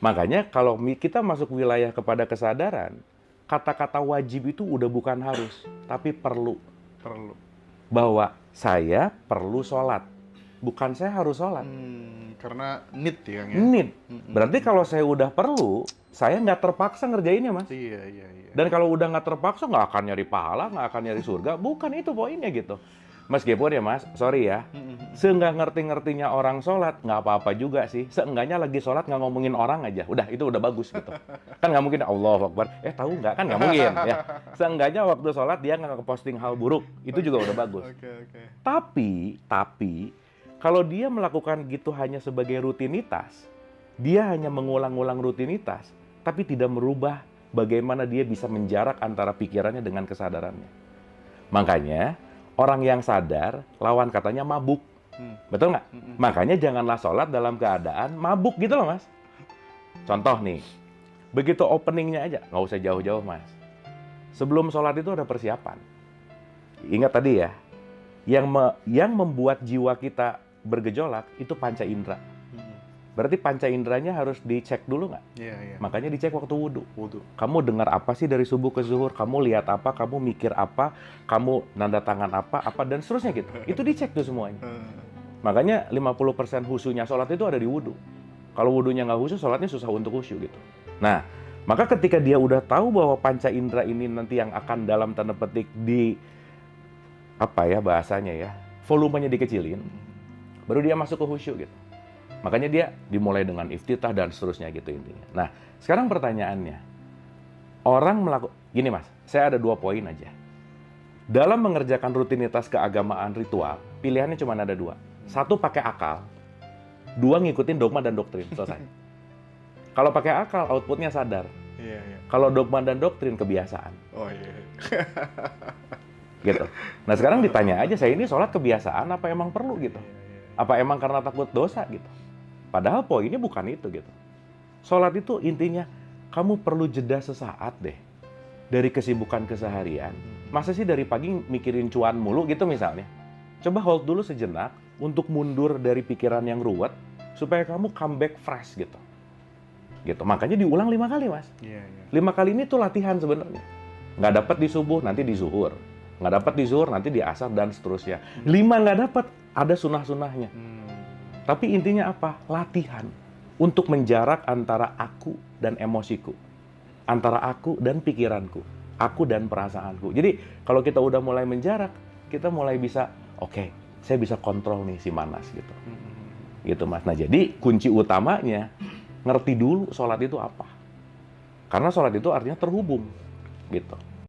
Makanya kalau kita masuk wilayah kepada kesadaran, kata-kata wajib itu udah bukan harus, tapi perlu. Perlu. Bahwa saya perlu sholat, bukan saya harus sholat. Karena need ya, Kang ya? Need. Berarti kalau saya udah perlu, saya nggak terpaksa ngerjainnya, Mas. Iya. Dan kalau udah nggak terpaksa, nggak akan nyari pahala, nggak akan nyari surga. Bukan itu poinnya gitu. Meskipun ya Mas, sorry ya, seenggak ngerti-ngertinya orang sholat, nggak apa-apa juga sih. Seenggaknya lagi sholat nggak ngomongin orang aja. Udah, itu udah bagus gitu. Kan nggak mungkin Allahu Akbar. Tahu nggak? Kan nggak mungkin ya. Seenggaknya waktu sholat dia nggak ngeposting hal buruk. Itu juga udah bagus. Oke. Tapi, kalau dia melakukan gitu hanya sebagai rutinitas, dia hanya mengulang-ulang rutinitas, tapi tidak merubah bagaimana dia bisa menjarak antara pikirannya dengan kesadarannya. Makanya, orang yang sadar, lawan katanya mabuk. Betul nggak? Makanya janganlah sholat dalam keadaan mabuk gitu loh, Mas. Contoh nih, begitu openingnya aja, nggak usah jauh-jauh, Mas. Sebelum sholat itu ada persiapan. Ingat tadi ya, yang membuat jiwa kita bergejolak itu panca indera. Berarti panca inderanya harus dicek dulu nggak? Iya. Makanya dicek waktu wudhu. Wudhu. Kamu dengar apa sih dari subuh ke zuhur? Kamu lihat apa? Kamu mikir apa? Kamu nanda tangan apa? Dan seterusnya gitu. Itu dicek tuh semuanya. Makanya 50% khusyunya sholat itu ada di wudhu. Kalau wudhunya nggak khusyuk, sholatnya susah untuk khusyuk gitu. Nah, maka ketika dia udah tahu bahwa panca indera ini nanti yang akan dalam tanda petik bahasanya ya, volumenya dikecilin, baru dia masuk ke khusyuk gitu. Makanya dia dimulai dengan iftitah dan seterusnya gitu intinya. Nah, sekarang pertanyaannya, gini Mas, saya ada 2 poin aja. Dalam mengerjakan rutinitas keagamaan ritual, pilihannya cuma ada 2. 1 pakai akal, 2 ngikutin dogma dan doktrin, selesai. Kalau pakai akal, outputnya sadar. Iya. Kalau dogma dan doktrin, kebiasaan. Oh iya. Gitu. Nah sekarang ditanya aja, saya ini sholat kebiasaan apa emang perlu gitu? Apa emang karena takut dosa gitu? Padahal poinnya bukan itu gitu. Sholat itu intinya, kamu perlu jeda sesaat deh dari kesibukan keseharian. Masa sih dari pagi mikirin cuan mulu gitu misalnya? Coba hold dulu sejenak untuk mundur dari pikiran yang ruwet supaya kamu comeback fresh gitu. Makanya diulang 5 kali, Mas. Iya. 5 kali ini tuh latihan sebenarnya. Nggak dapat di subuh, nanti di zuhur. Nggak dapat di zuhur, nanti di asar dan seterusnya. 5 nggak dapat, ada sunah-sunahnya. Tapi intinya apa? Latihan untuk menjarak antara aku dan emosiku, antara aku dan pikiranku, aku dan perasaanku. Jadi kalau kita udah mulai menjarak, kita mulai bisa, oke, saya bisa kontrol nih si Manas gitu. Gitu Mas. Nah jadi kunci utamanya, ngerti dulu sholat itu apa. Karena sholat itu artinya terhubung gitu.